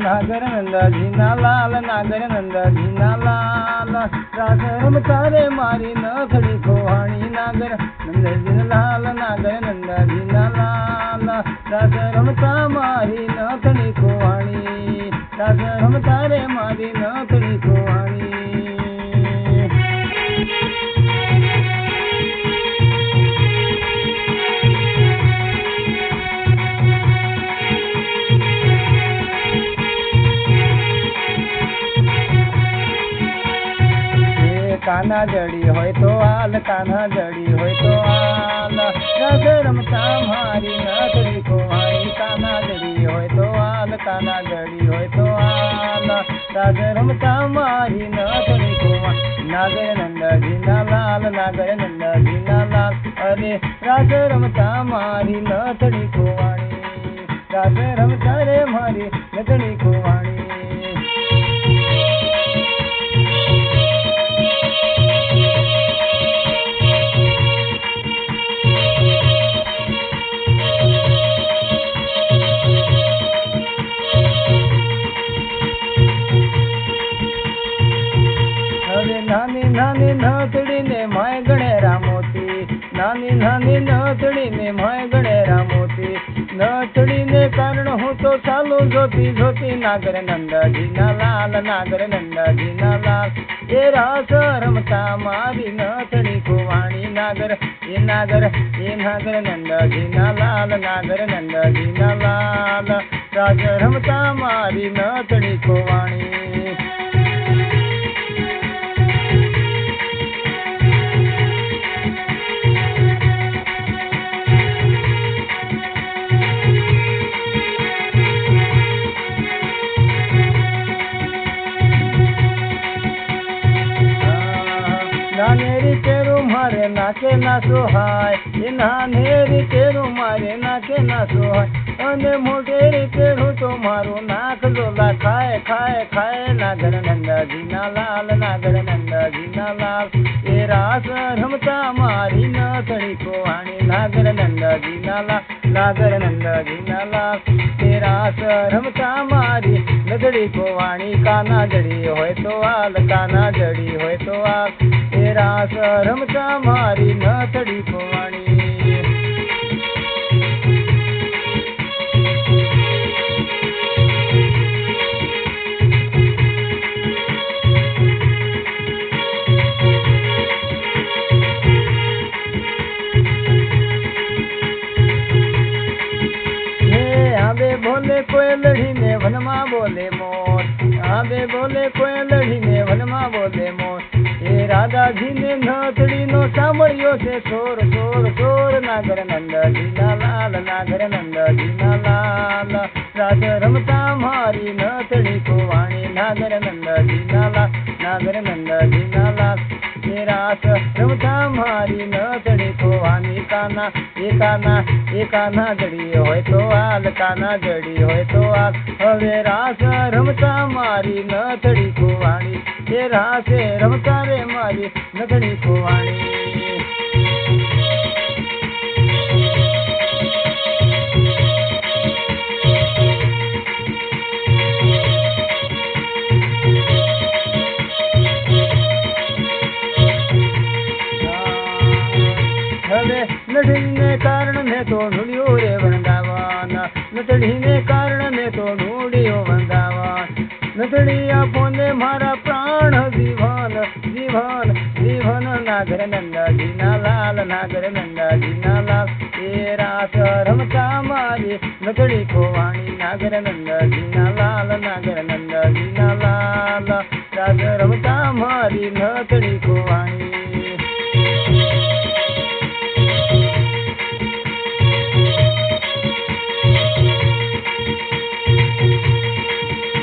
नागर नंदा जीना लाल, नागर नंदा जीना लाल, रास रमता रे मारी नथड़ी खोहाणी। नागर नंदा जीना लाल, नागर नंदा जीना लाल, रास रमता मारी नथड़ी खोहाणी। रास रमता रे मारी नथड़ी खोहाणी। कान्हा जड़ी होय तो आल, कान्हा जड़ी होय तो आल, रास रमता मारी नथड़ी खोहाणी। कान्हा जड़ी होय तो आल, कान्हा जड़ी होय तो आल, रास रमता मारी नथड़ी खोहाणी। नागर नंदा जीना लाल, नागर नंदा जीना लाल, अरे रास रमता मारी नथड़ी खोहाणी। रास रमता रे मारी नथड़ी खोहाणी। नानी नानी नथड़ी ने माय गणेरा मोती, नानी नानी नथड़ी ने माय गणेरा मोती, नथड़ी ने कारण हूँ तो चालू जोती जोती। नागर नंदा जीना लाल, नागर नंदा जीना लाल, ये रास रमता मारी नथड़ी खोहाणी। नागर ये नागर नंदा जीना लाल, नागर नंदा जीना लाल, रास रमता मारी नथड़ी खोहाणी। नानेरी तेरू मारे नाके ना सोहाय, ये नानेरी तेरू मारे नाके ना सोहाय, अने मोटेरी तेरू तो मारू नाक जोला खाए खाए खाए। नागर नंदा जीना लाल, नागर नंदा जीना लाल, ये रास रमता मारी नथड़ी खोहाणी। नागर नंदा जीना लाल, नागर नंदा जीना लाल, ये रास रमता मारी नथड़ी खोहाणी। कान्हा जड़ी होय तो आल, कान्हा जड़ी होय तो आल, ये रास रमता मारी नथड़ी खोहाणी। आबे बोले कोयलड़ी ने वनमा बोले मोर, आबे बोले कोयलड़ी ने वनमा बोले मोर, ये राधा जी ने नथड़ी नो सांभळ्यो छे शोर शोर शोर। नागर नंदा जीना लाल, नागर नंदा जीना लाल, रास रमता मारी नथड़ी खोहाणी। नागर नंदा जीना लाल, नागर नंदा जीना लाल, ये रास रमता मारी नथड़ी खोहाणी। कान्हा ये कान्हा ये कान्हा जड़ी होय तो आल, कान्हा जड़ी होय तो आल, हवे रास रमता मारी नथड़ी खोहाणी। ये रास रमता रे मारी नथड़ी खोहाणी। नथड़ी ने कारण में तो ढूंढियो रे वृंदावन, नथड़ी ने कारण में तो ढूंढियो वृंदावन। नथड़ी आपने मारा प्राण जीवन जीवन जीवन। नागर नंदा जीना लाल, नागर नंदा जीना लाल, ये रास रमता मारी नथड़ी खोहाणी। नागर नंदा जीना लाल, नागर नंदा जीना लाल, रास रमता मारी नथड़ी खोहाणी।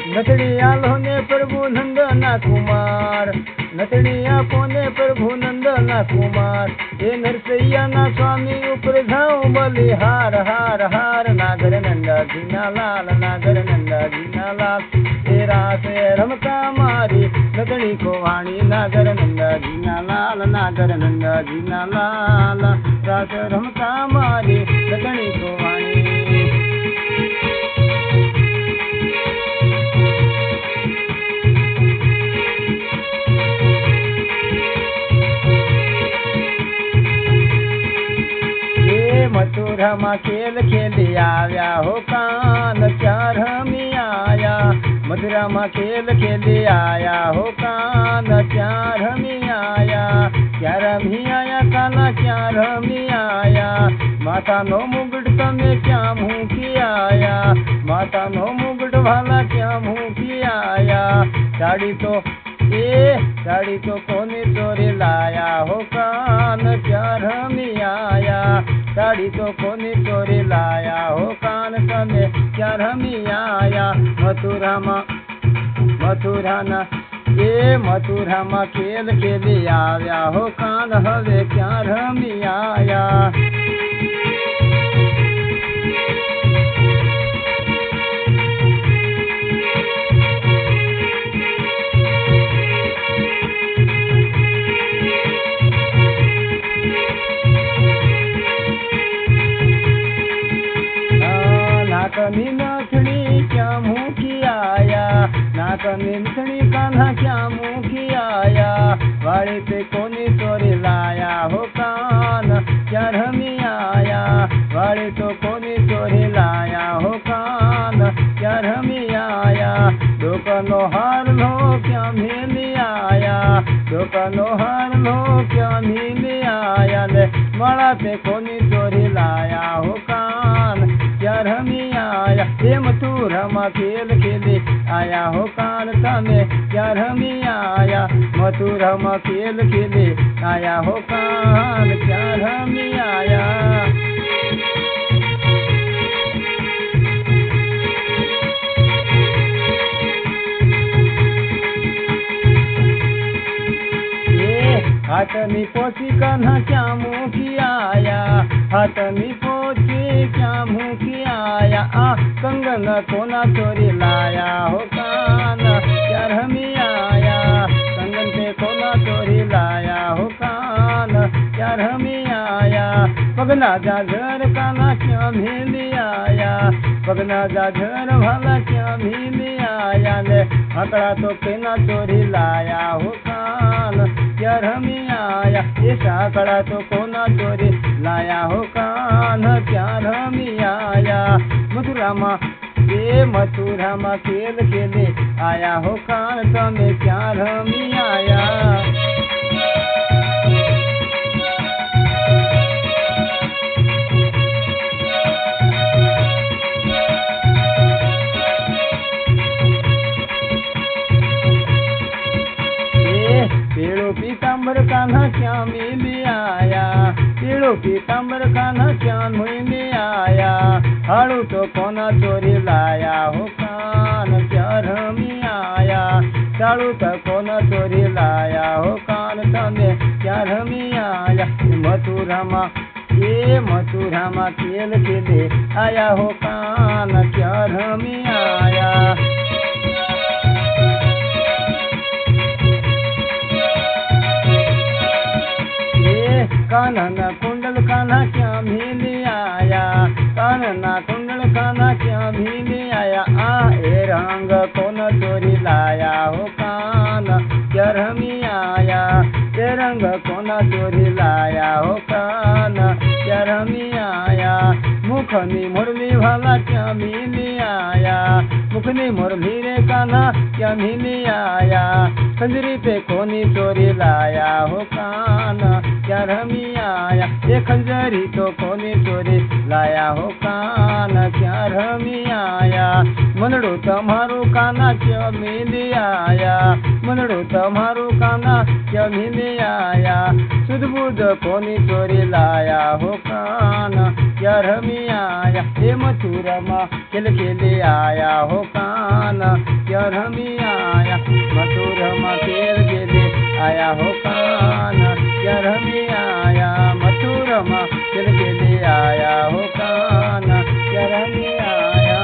नथड़ी आलो ने प्रभु नंदना कुमार, नथड़ी आपने प्रभु नंद ना कुमार ये नरसैया ना स्वामी ऊपर जाऊं बोली हार हार हार नागर नंदा दीना लाल नागर नंदा दीना लाल तेरा से रमता मारी नदनी को वाणी नागर नंदा दीना लाल नागर नंदा दीना लाल रास रमता मारी नदनी को वाणी मथुरा में खेल खेली आया हो कान चार हमी आया मथुरा में खेल खेली आया हो कान चार हमी आया चार हमी आया काना चार हमी आया माता नो मुगट तमे क्या मुँह की आया माता नो मुगट वाला क्या मुँह की आया साड़ी तो कोने चोरी लाया हो कान चार हमी आया साड़ी तो कोने चोरी लाया हो कान तमे चार हमी आया मथुरा में खेल खेली आया हो कान हवे चार हमी आया नाकनी नथड़ी क्या मुँह की आया नाकनी नथड़ी कान्हा क्या मुँह की आया वाड़ी पे कोनी चोरी लाया हो कान चार हमी आया वाड़ी तो कोनी चोरी लाया हो कान चार हमी आया दुकानो हार लो क्या मिली आया दुकानो हार लो क्या मिली आया ले माला पे कोनी चोरी लाया हो कान चार हमी आया ये मथुरा में खेल खेले आया हो कान तमे चार हमी आया मथुरा में खेल खेले आया हो कान चार हमी आया हाथनी पोची कान्हा क्या मुँह की आया हाथनी पोची क्या मुँह की आया कंगन कोना चोरी लाया हो कान चार हमी आया कंगन पे कोना चोरी लाया हो कान चार हमी आया पगना जा घर काना क्या मिली आया पगना जा घर वाला क्या मिली आया ले हकड़ा तो केना चोरी लाया हो कान चार हमी आया ये साकड़ा तो कोना चोरी लाया हो कान चार हमी आया मथुरा में खेल खेले आया हो कान तमे चार हमी आया पीड़ो पीताम्बर कान्हा क्या मिली आया पीड़ो पीताम्बर कान्हा क्या मिली आया हाड़ू तो कोना चोरी लाया हो कान चार हमी आया साड़ू तो कोना चोरी लाया हो कान तमे चार हमी आया मथुरा में खेल खेले आया हो कान चार हमी आया कान्हा कुंडल कान्हा क्या मिली आया कान्हा कुंडल कान्हा क्या मिली आया ए रंग कौन चोरी लाया हो कान चार हमी आया ए रंग कौन चोरी लाया हो कान चार हमी आया मुखनी मुरली वाला क्या मिली आया मुखनी मुरली रे कान्हा क्या मिली आया खंजरी पे कोनी चोरी लाया हो कान चार हमी आया ये खंजरी तो कोनी चोरी लाया हो कान चार हमी आया मनड़ो तमारू काना क्या मिली आया मनड़ो तमारू काना क्या मिली आया सुध बुध कोनी चोरी लाया हो कान चार हमी आया ये मथुरा में खेल खेले आया हो कान चार हमी आया मथुरा में खेल खेले आया हो कान चार घर में आया मथुरमा चल के ले आया हो कान्हा घर में आया।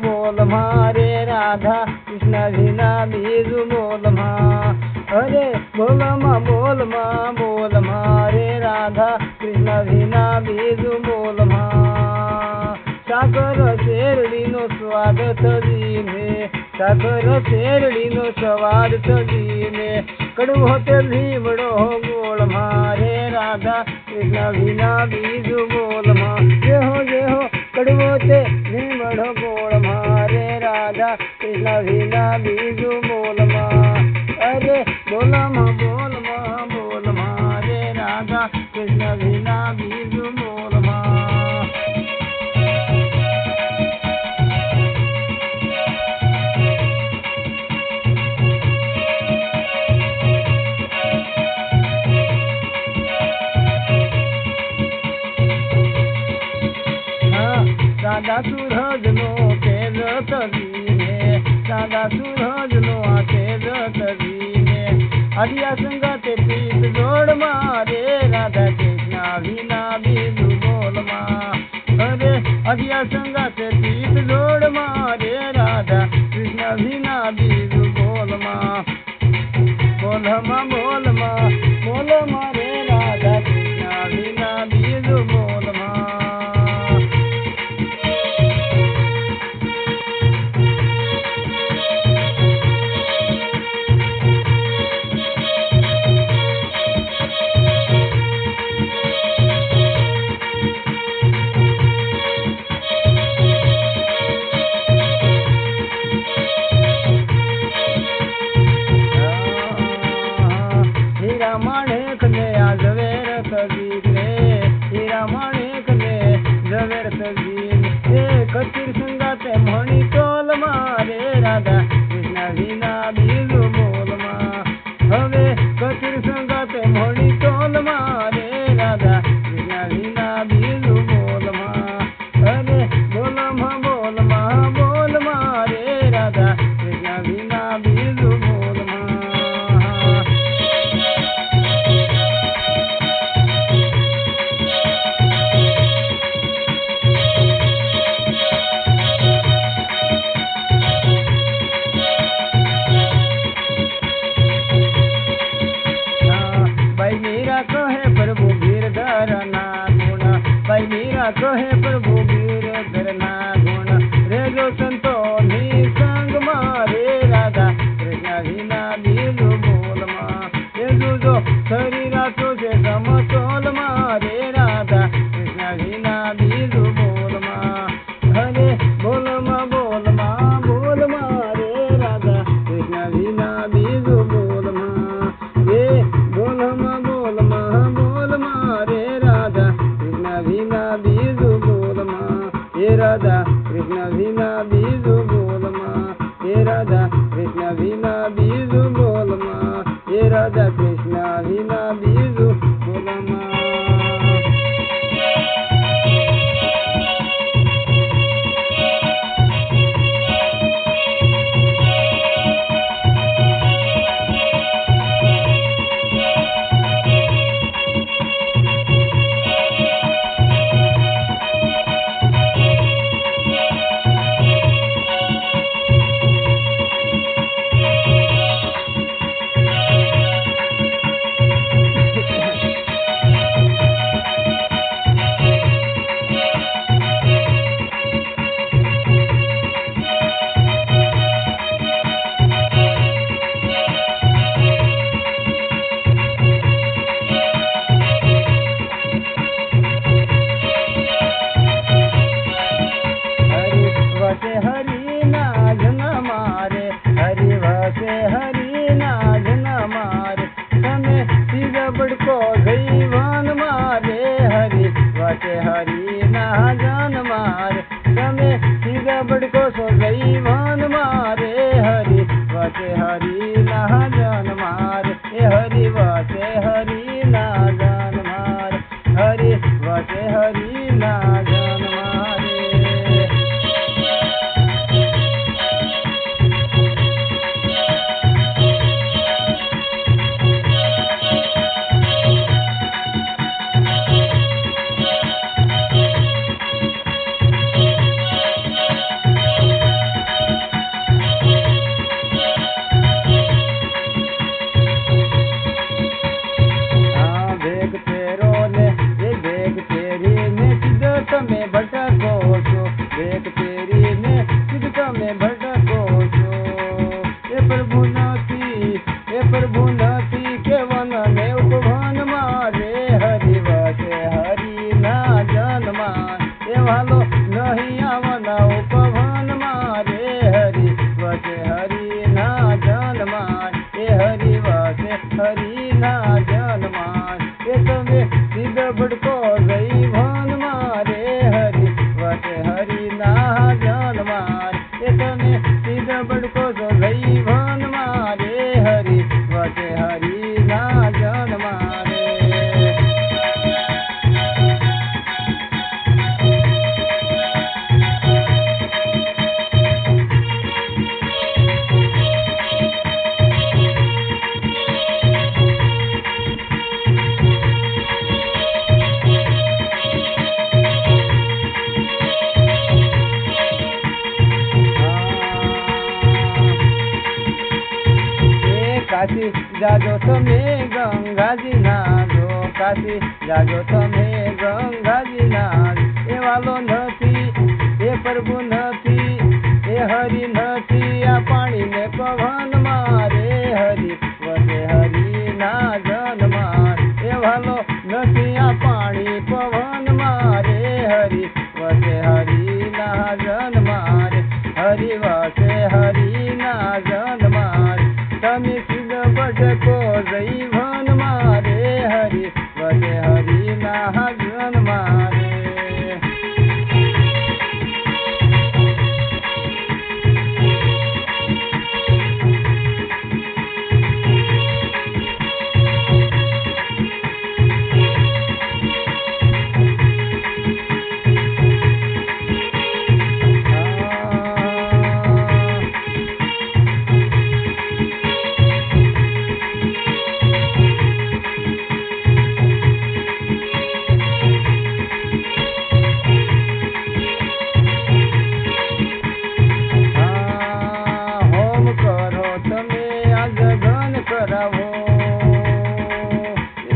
बोल रे राधा कृष्ण बिना बीजू बोल अरे बोल रे राधा कृष्ण बिना बीजू बोल साकर शेरड़ी नो स्वाद थजीने साकर शेरड़ी नो स्वाद थजीने कड़वो ते लीमड़ो गोल रे राधा कृष्ण बिना बीजू बोल जे हो कड़वो ते लीमड़ो गोल रे राधा कृष्ण बिना बीजू बोल अरे बोल रे राधा कृष्ण बिना बीजू बोल दादा सूरज नो तेज तजीने दादा सूरज नो तेज तजीने अदिया संगते पीत जोड़ मारे राधा कृष्ण बिना बीजू बोल अरे अदिया संगते पीत जोड़ मारे राधा कृष्ण बिना बीजू बोल रे राधा कृष्ण बिना बीजू बोल कतिर संगाते मणि तोल मारे राधा कृष्ण बिना बीजू बोल हवे कतिर संगाते मणि तोल मारे राधा कृष्ण बिना बीजू बोल अरे बोल रे राधा कृष्ण बिना बीजू बोल कहे प्रभु गिरधर ना गुण रे जो संतो संग मारे राधा कृष्ण बिना बीजू बोल जो शरीरा तो से समतोल मारे राधा कृष्ण बिना बीजू बोल हरे बोल रे राधा कृष्ण बिना बीजू बोल ये बोल रे राधा कृष्ण बिना बीजू बोल हे राधा कृष्ण बिना बीजू बोल हे राधा कृष्ण बिना बीजू बोल हे राधा कृष्ण बिना बीजू बोल વસે હરી ના જન મારે એ હરી વસે હરી ના જન મારે હરી વસે હરી ના જન મારે તમે ભટકો છો વેગ તેરીને સીધ તમે ભટકો છો એ પ્રભુ નથી કેવનને ઉપવન મારે હરિ વસે હરિ ના જનમાં એ વાલો નહીં આવના ઉપવન મારે હરિ વસે હરિ ના જનમાં એ હરિ વસે હરિ ના જનમાં એ તમે સીધ ભટકો જઈ ભન મારે હરિ વસે હરિ ના જનમાં એ તમે સીધ ભટકો જો જઈ ભન મારે હરિ વસે હરિ ના જનમાં કાશી જાજો તમે ગંગાજી નાજો કાશી જાજો તમે ગંગાજી નાજ એ વાલો નથી એ પ્રભુ નથી એ હરિ નથી આ પાણીને પવન મારે હરિ વસે હરિ ના જનમાં એ વાલો નથી આ પાણી પવન મારે હરિ વસે હરિ ના જન મારે હરિ વસે હરિ ના જન મારે તમે ભટકો જઈ ભન મારે હરિ વસે હરિ ના જન મારે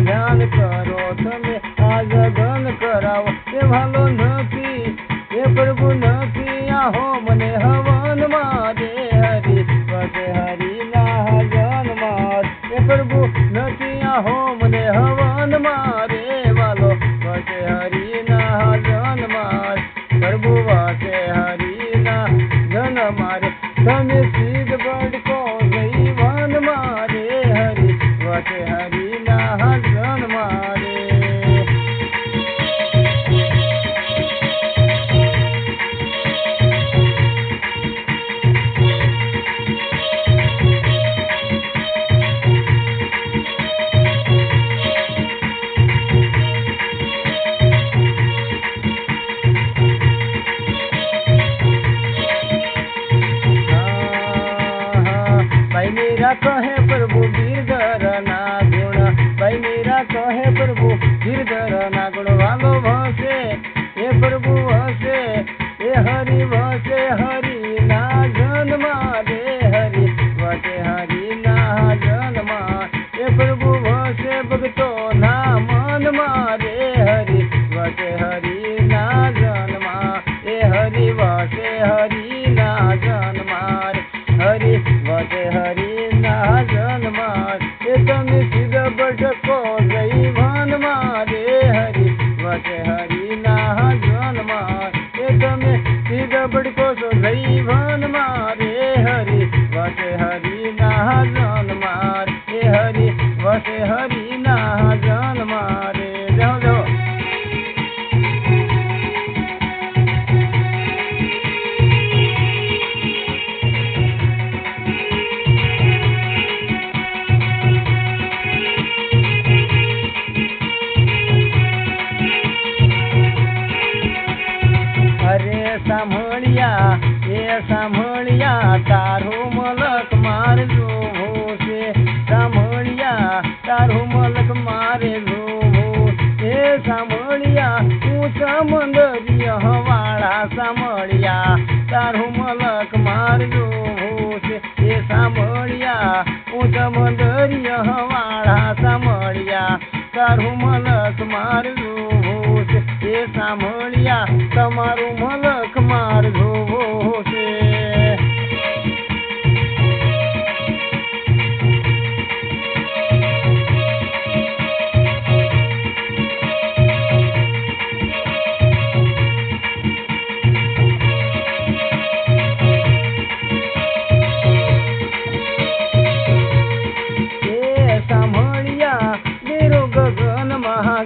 ધ્યાન કરો તમે આ જગન કરાવો એ ભાલો નથી એ પ્રભુ નથી આ હોમ ને હવન મારે હરિ વસે હરિ ના જન માર એ પ્રભુ નથી આ હોમ ને હવન મારે વાલો વસે હરિ ના જન માર પ્રભુ વસે હરિ ના જન મારે તમે સીધ ભટકો જઈ વન મારે હરિ વસે હરિ ના જન મારે कहे प्रभु गिरधर ना गुण भाई मेरा कहे प्रभु गिरधर ना गुण वालो भसे हे प्रभु भसे हे हरि भसे हरि ना जन मारे हरि वसे हरि ना जन मार हे प्रभु भसे भगतो ना मन मारे हरि वसे हरि ना जन मार हे हरि वसे हरि ना जन मार हरि वसे हरि जन मार ए तमे सीधा भटको जई भन मारे हरि वसे हरि ना जन मार ए तमे सीधा भटको जई भन मारे हरि वसे हरि ना जन मार ए हरि वसे हरि ना जन मारे जाओ जाओ મલક માર જોવો છે સાંભળ્યા તારું મલક મારે જોવો એ સાંભળ્યા હું સમંદરિયા વાળા સાંભળ્યા તારું મલક માર જોવો છે એ સાંભળ્યા હું સમંદરિયા વાળા સાંભળ્યા તારું મલક માર જોવો છે એ સાંભળ્યા તમારું મલક માર જોવો છે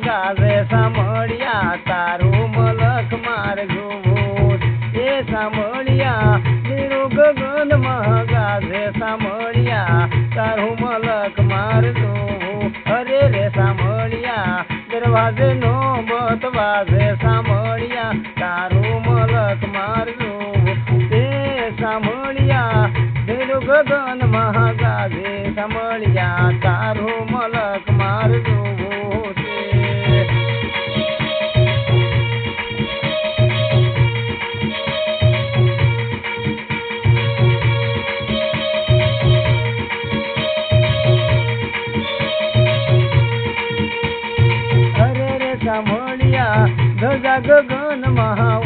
ગાવે સાંભળ્યા તારું મલક માર જોવો એ સાંભળ્યા નીરો ગગન ગાવે સાંભળ્યા તારું મલક માર જોવો અરે રે સાંભળ્યા દરવાજે નો બતવાજે સાંભળ્યા તારું મલક માર જોવો એ સાંભળ્યા નીરો ગગન ગાવે સાંભળ્યા તારું મલક માર જોવો સાંભળ્યા ધજા ગગન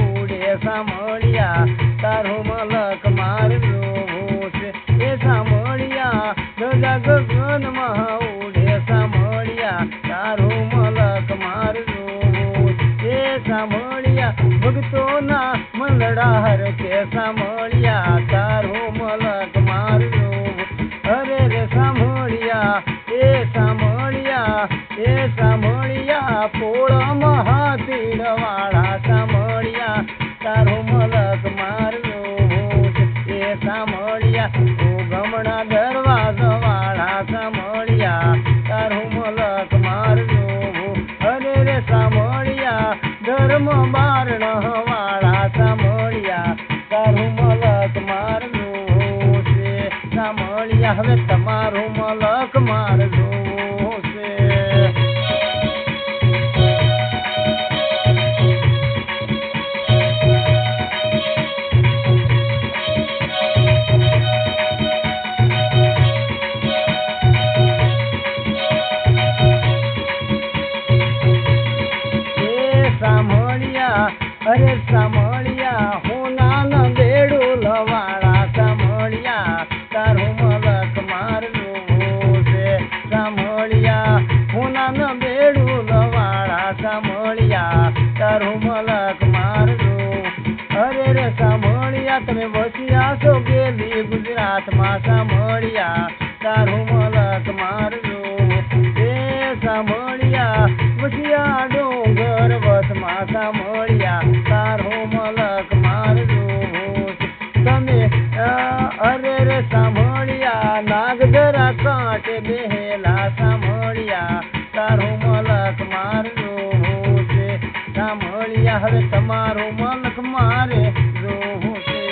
ઉડે સાંભળ્યા તારું મલક માર જોવો છે એ સાંભળ્યા ધજા ગગન ઉડે સાંભળ્યા તારું મલક માર જોવો એ સાંભળ્યા ભક્તોના મંડળા હર કે સાંભળ્યા તારું મલક માર જોવો અરે રે સાંભળ્યા એ સાંભળ્યા એ સાંભળ્યા પોળમાં હાથીડ વાળા સાંભળ્યા તારું મલક માર જોવો છે એ સાંભળ્યા ગમણા દરવાજા વાળા સાંભળ્યા તારું મલક માર જોવો અરે રે સાંભળ્યા ધર્મ બારણ વાળા સાંભળ્યા તારું મલક માર જોવો છે સાંભળ્યા હવે તમારું મલક માર જોવો છે અરે સાંભળ્યા હું નાના બેડું લવાળા સાંભળ્યા તારું મલક માર જોવો છે સાંભળ્યા હું નાના બેડું લવાળા સાંભળ્યા તારું મલક માર જોવો અરે રે સાંભળ્યા તમે વસ્યા છો ગેલી ગુજરાતમાં સાંભળ્યા તારું મલક માર જોવો એ સાંભળ્યા વસ્યા ડોંગર વસમાં સાંભળ્યા તારું મલક માર જોવો તમે અરે રે સાંભળ્યા નાગધરા કાંઠે બેહેલા સાંભળ્યા તારું મલક માર જોવો છે સાંભળ્યા હવે તમારું મલક મારે જોવો છે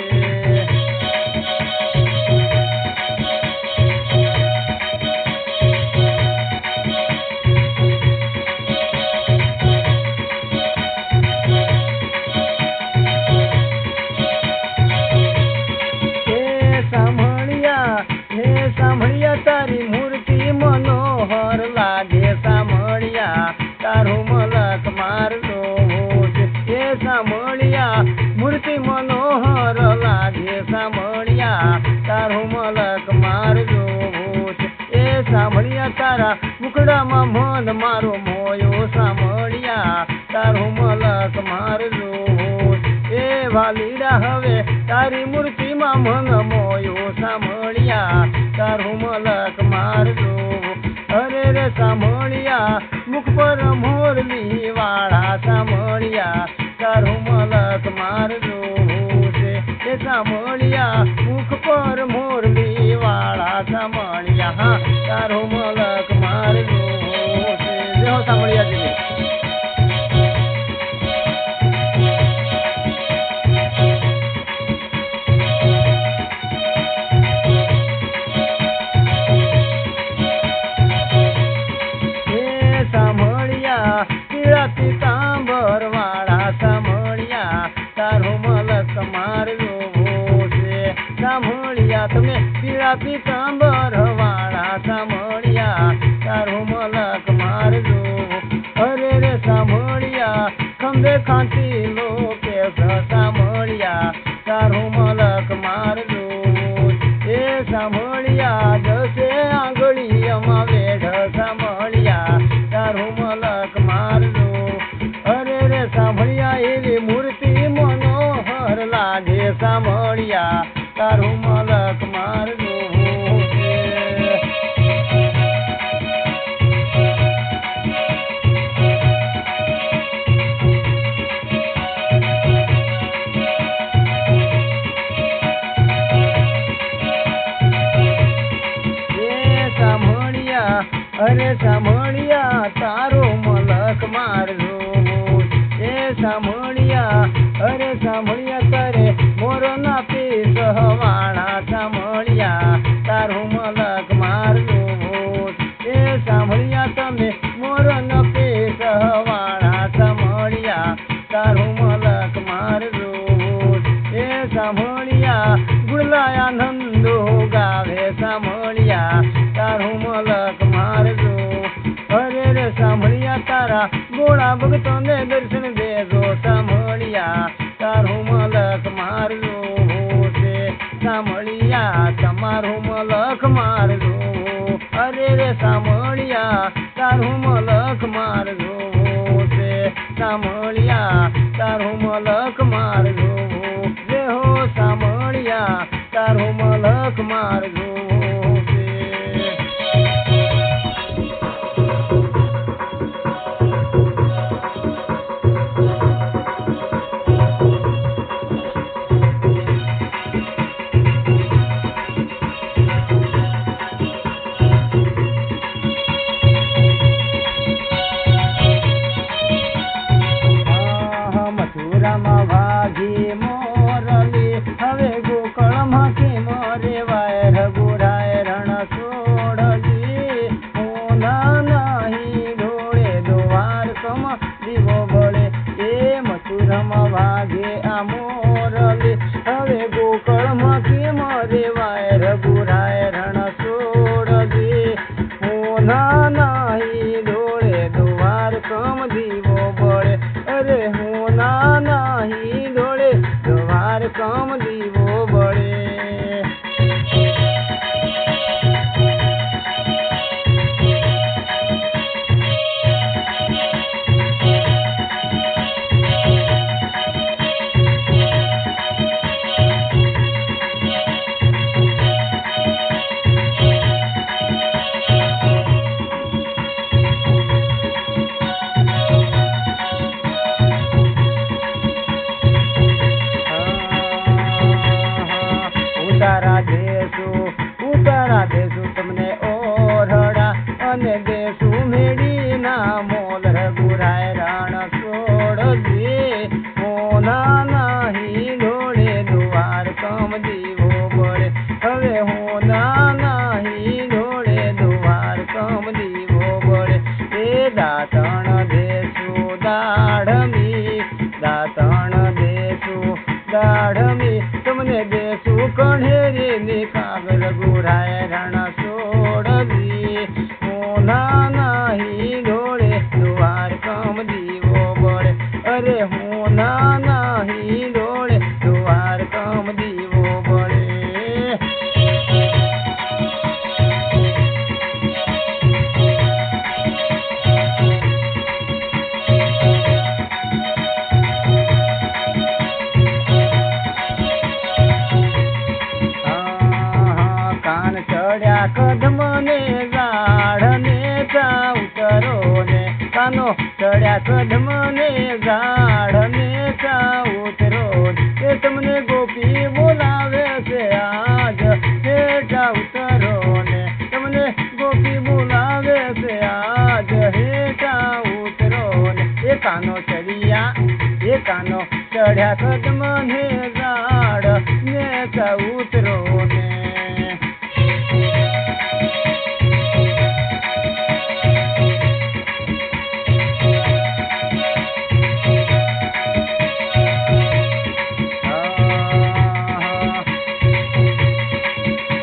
સાંભળ્યા તારી મૂર્તિ મનોહર લાગે સાંભળ્યા તારું મલક માર જોવો છે એ સાંભળ્યા મૂર્તિ મનોહર લાગે સાંભળ્યા તારું મલક માર જોવો છે એ સાંભળ્યા તારા મુખડામાં મન મારો મોયો સાંભળ્યા તારું મલક માર જોવો એ વાલીડા હવે તારી મૂર્તિમાં મન મોયો સાંભળ્યા તારું મલક માર જોવો અરે રે સાંભળ્યા મુખ પર મોરલી વાળા સાંભળ્યા તારું મલક માર જોવો છે એ સાંભળ્યા મુખ પર મોરલી વાળા સાંભળ્યા તારું મલક માર જોવો છે જો સાંભળ્યા જી પીતાંબર વાળા સાંભળ્યા તારું મલક મારજો. અરે રે સાંભળ્યા ખંભે ખાંચી લો કેસ સાંભળ્યા તારું મલક મારજો. એ સાંભળ્યા દસે આંગળીમાં વેઢ સાંભળ્યા તારું મલક મારજો. અરે રે સાંભળ્યા એવી મૂર્તિ મનોહર લાગે સાંભળ્યા તારું મલક મારજો. અરે સાંભળ્યા તારો મલક મારજો. એ સાંભળ્યા અરે સાંભળ્યા તારે મોરના પીસ વાળા સાંભળ્યા તારું મલક મારજો. એ સાંભળ્યા તમે મોરના પીસ વાળા સાંભળ્યા તારું મલક મારજો. એ સાંભળ્યા ગુલાયા નંદો ગાવે સાંભળ્યા તારું મલક મારજો. અરે રે સાંભળ્યા તારા ગોળા ભક્તોને દર્શન દેજો સાંભળ્યા તારું મલક મારજો. સાંભળ્યા તમારું મલક મારજો. અરે રે સાંભળ્યા તારું મલક મારજો. સાંભળ્યા તારું મલક મારજો. જે હો સાંભળ્યા તારું મલક મારજો. મથુરામાં વાઘી મોરલી હવે ગોકળમાંથી મોરે વાય રઘુરાય રણ છોડલી. પૂના નહીં ઢોળે દ્વારકમ દીવો બળે. એ મથુરામાં વાઘે આ મોરલી હવે ગોકળમાંથી મોરે વાય રઘુરાય રણ છોડલી. પૂના નહીં ઢોળે દ્વારકમ દીવો બળે. અરે હોના નહીં ઢોળે દ્વારકમ દીવો બળે. ઉતારા દેશું તમને ઓરડા અને દેશું મેડીના મોલ રઘુરાય રાણ છોડજે. હોના નહીં ઢોળે દ્વારકમ દીવો બળે. હવે હોના નહીં ઢોળે દ્વારકમ દીવો બળે. એ દાતણ દેશું દાઢમી દાતણ દેશું દાઢમી તમને દેશું કણેરી ની કાગળ રઘુરાય રણ છોડજી. હોના નહીં ઢોળે દ્વારકમ દીવો બળે. અરે હોના નહીં ઢોળે દ્વારકમ દીવો બળે. ચડ્યા કદમને ઝાડને ચા ઉતરો ને કાનો ચડ્યા કદમને ઝાડને ચા ઉતરો. એ તમને ગોપી બોલાવે છે આજ હેઠા ઉતરો ને. તમને ગોપી બોલાવે છે આજ હેઠા ઉતરો ને. એ કાનો ચડ્યા કદમને ઝાડ ને ચા ઉતરો ને.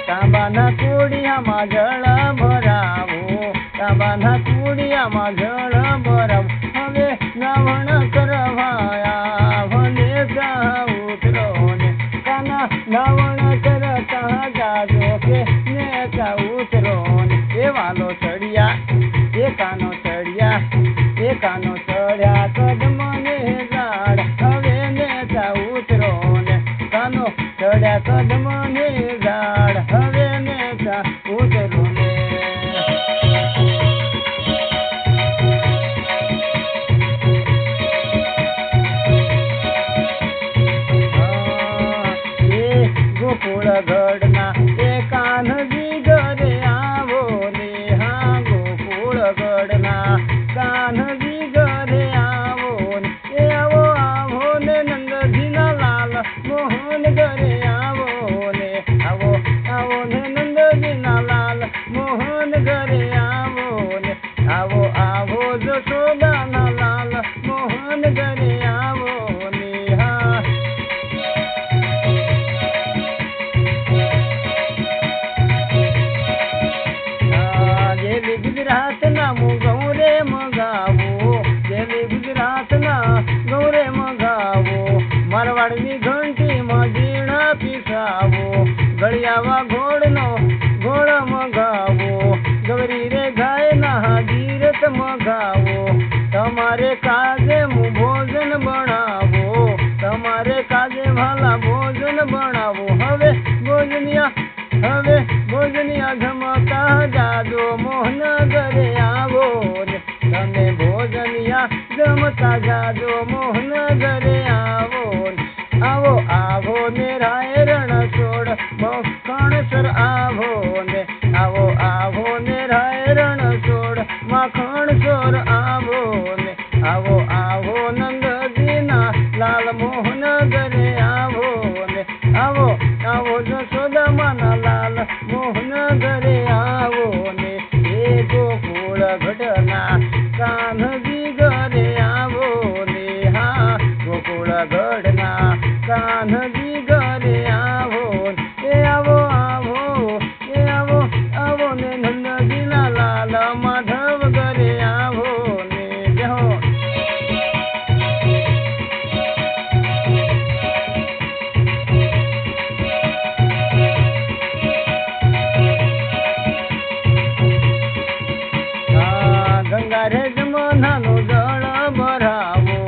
તાંબાના કુડિયામાં જળ ભરાવો, તાંબાના કુડિયામાં જળ ભરાવો. હવે નાવણ કરવાયા ભલે જા ઉતરો ને, કાના નાવણ કરતા જાજો કે નેચા ઉતરો ને. એ વાલો ચડિયા એ કાનો ચડિયા, એ કાનો ચડ્યા કદમને ઝાડ. હવે નેચા ઉતરો ને, કાનો ચડ્યા કદમને ઝાડ. હવે નેચા ઉતરો ને. ગોકુળ ગઢના એ કાનજી ઘરે આવો ને, હા ગોકુળ ગઢના કાનજી ઘરે આવો ને. એ આવો આવો ને નંદજીના લાલ મોહન ઘરે આવો ને, આવો આવો ને નંદજીના લાલ મોહન ઘરે આવો ને. આવો આવો જશોદાના લાલ મોહન ઘરે આવો ને. હા ગુજરાતના હું ગૌરે મગાવો, જેવી ગુજરાતના ગૌરે મગાવો. મારવાડની ઘંટીમાં ઝીણા પીસાવો, ગળિયાવા ઘોડનો ઘોડ મગાવો. ગૌરી રે ગાયના ગીરત મગાવો. તમારે કાજે હું ભોજન બનાવો, તમારે કાજે ભાલા ભોજન બનાવો. હવે ભોજનિયા જમતા જાજો મોહન ઘરે આવો ને, તમે ભોજનિયા જમતા જાજો મોહન ઘરે આવો ને. આવો આવો ને રાય રણછોડ મખણસર આવો ને, આવો આવો ને રાય રણછોડ મખણસર આવો ને. આવો આવો નંદજીના લાલ મોહન ઘરે આવો ને, આવો આવો જશોદામાના લાલ મોહન ઘરે આવો ને. એ ગોકુળ ગઢના કાન્હજી ઘરે આવો ને, હા ગોકુળ ગઢના કાન્હજી ઘરે આવો ને. એ આવો આવો એ આવો આવો ને નંદજીના લાલ માધવ ઘરે આવો ને. જહો ગંગા રે જમનાનો જળ ભરાવો,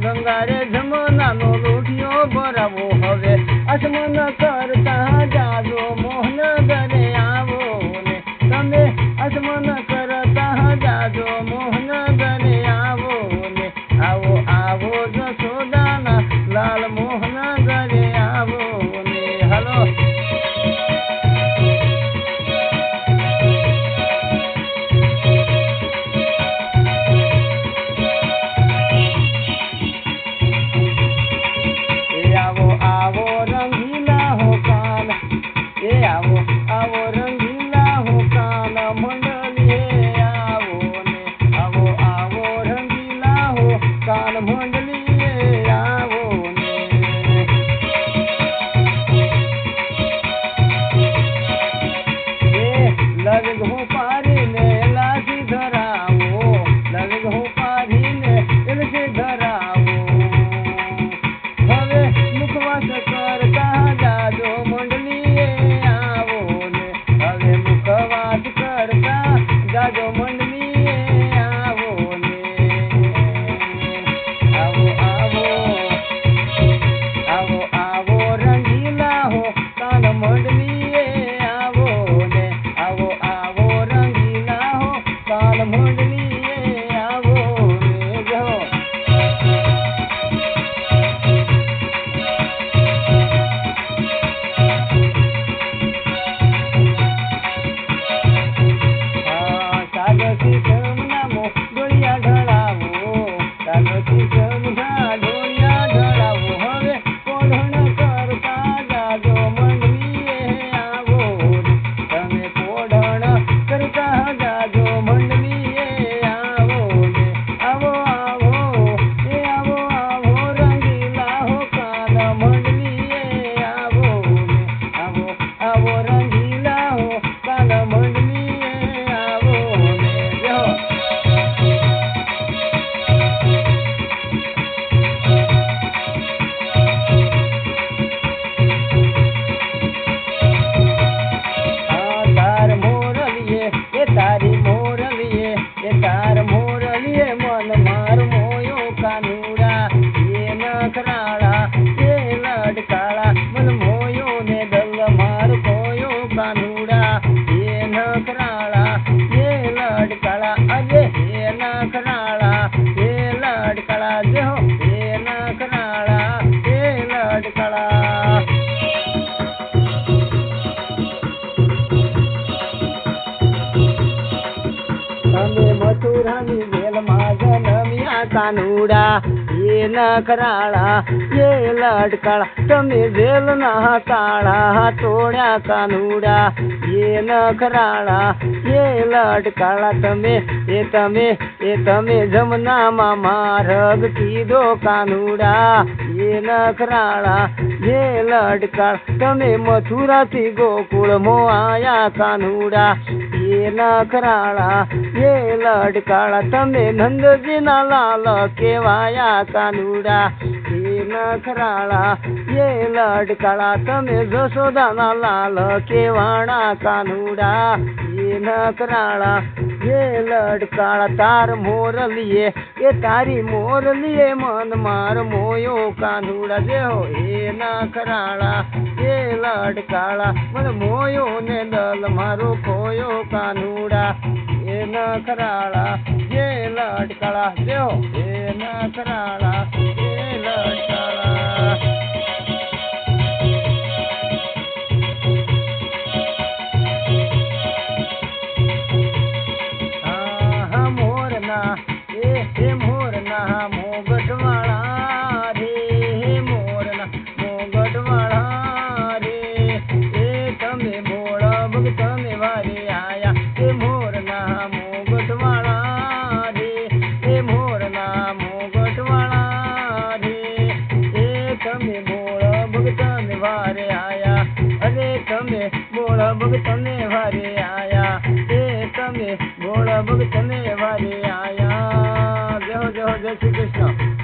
ગંગા રે જમનાનો લોઢિયો ભરાવો. હવે અસમન કરતા જાજો મોહન ઘરે આવો ને, તમે અસમન કરતા જાજો મોહન ઘરે આવો ને. આવો આવો જશોદાના લાલ મોહન ઘરે આવો ને. હાલો આવો રંગીલા હો કાન, એ આવો આવો રંગીલા હો કાન મંડલીએ આવો ને. આવો આવો રંગીલા હો કાન મંડલીએ આવો ને. એ લગ હું પારીને લાજી ધરાવો, લગ હું પારીને એલજી ધરાવો. હવે મુખવાસ કરતા જાજો મંડલીએ આવો ને, હવે મુખવાસ કરતા જાજો મંડલીએ આવો ને. આવો આવો આવો આવો રંગીલા હો કાન મંડલીએ આવો ને, આવો આવો રંગીલા હો કાન મંડલીએ આવો ને. જો કાનુડા એ નખરાળા એ લડકાળા તમે જેલના તાળા તોડ્યા કાનુડા એ નખરાળા એ લડકાળા તમે જમનામાં માર્ગ કીધો કાનુડા એ નખરાળા એ લડકાળા તમે મથુરાથી ગોકુળમાં આયા કાનુડા એ નખરાળા એ લડકાળા તમે નંદજીના લાલ કેવાયા કાનુડા એ નખરાળા એ લડકાળા તમે જશોદાના લાલ કેવાણા કાનુડા એ નખરાળા એ લડકાળા તાર મોરલીએ એ તારી મોરલીએ મન માર મોયો કાનુડા જે હો એ નખરાળા એ લડકાળા મન મોયો ને દલ મારો ખોયો કાનુડા એ નખરાળા એ લડકાળા જે હો એ નખરાળા એ લડકાળા મોરના મોગટવાળા રે મોરના મોગટવાળા રે એ તમે બોળ ભગતને વારે આયા એ મોરના મોગટવાળા રે એ મોરના મોગટવાળા રે એ તમે બોળ ભગતને વારે આયા અરે તમે બોળ ભગતને વારે આયા એ તમે બોળ ભગતને વારે આયા જય શ્રી કૃષ્ણ.